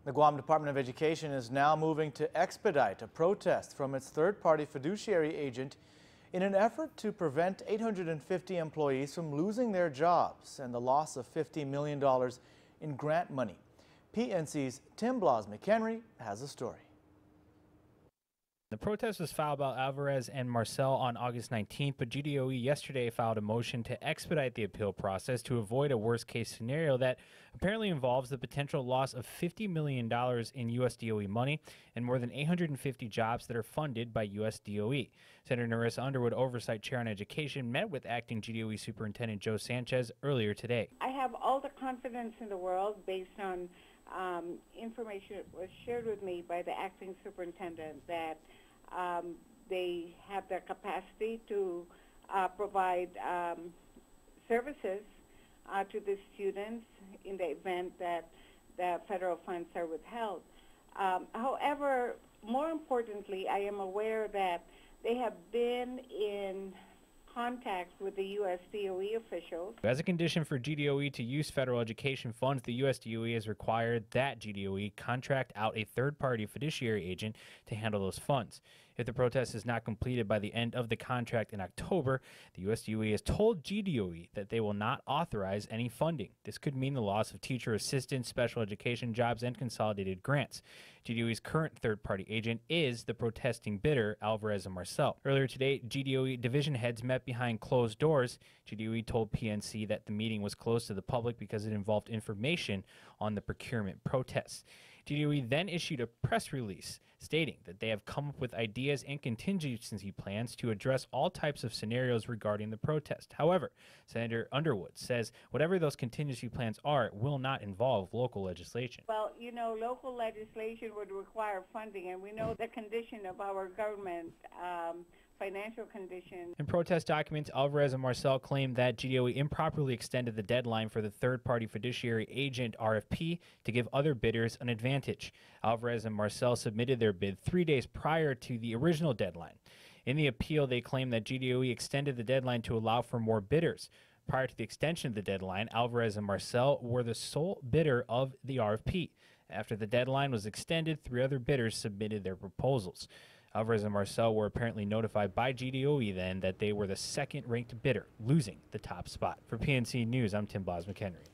The Guam Department of Education is now moving to expedite a protest from its third-party fiduciary agent in an effort to prevent 850 employees from losing their jobs and the loss of $50 million in grant money. PNC's Tim Blas-McHenry has a story. The protest was filed by Alvarez and Marcel on August 19th, but GDOE yesterday filed a motion to expedite the appeal process to avoid a worst-case scenario that apparently involves the potential loss of $50 million in U.S. DOE money and more than 850 jobs that are funded by U.S. DOE. Senator Narissa Underwood, Oversight Chair on Education, met with Acting GDOE Superintendent Joe Sanchez earlier today. I have all the confidence in the world based on information that was shared with me by the Acting Superintendent that they have the capacity to provide services to the students in the event that the federal funds are withheld. However, more importantly, I am aware that they have been in contact with the U.S. DOE officials. As a condition for GDOE to use federal education funds, the U.S. DOE has required that GDOE contract out a third-party fiduciary agent to handle those funds. If the protest is not completed by the end of the contract in October, the U.S. DOE has told GDOE that they will not authorize any funding. This could mean the loss of teacher assistants, special education jobs, and consolidated grants. GDOE's current third-party agent is the protesting bidder, Alvarez and Marcel. Earlier today, GDOE division heads met behind closed doors. GDOE told PNC that the meeting was closed to the public because it involved information on the procurement protests. GDOE then issued a press release stating that they have come up with ideas and contingency plans to address all types of scenarios regarding the protest. However, Senator Underwood says whatever those contingency plans are, it will not involve local legislation. Well, you know, local legislation would require funding, and we know the condition of our government, financial condition. In protest documents, Alvarez and Marcel claimed that GDOE improperly extended the deadline for the third-party fiduciary agent RFP to give other bidders an advantage. Alvarez and Marcel submitted their bid 3 days prior to the original deadline. In the appeal, they claimed that GDOE extended the deadline to allow for more bidders. Prior to the extension of the deadline, Alvarez and Marcel were the sole bidder of the RFP. After the deadline was extended, 3 other bidders submitted their proposals. Alvarez and Marcel were apparently notified by GDOE then that they were the second-ranked bidder, losing the top spot. For PNC News, I'm Tim Blas-McHenry.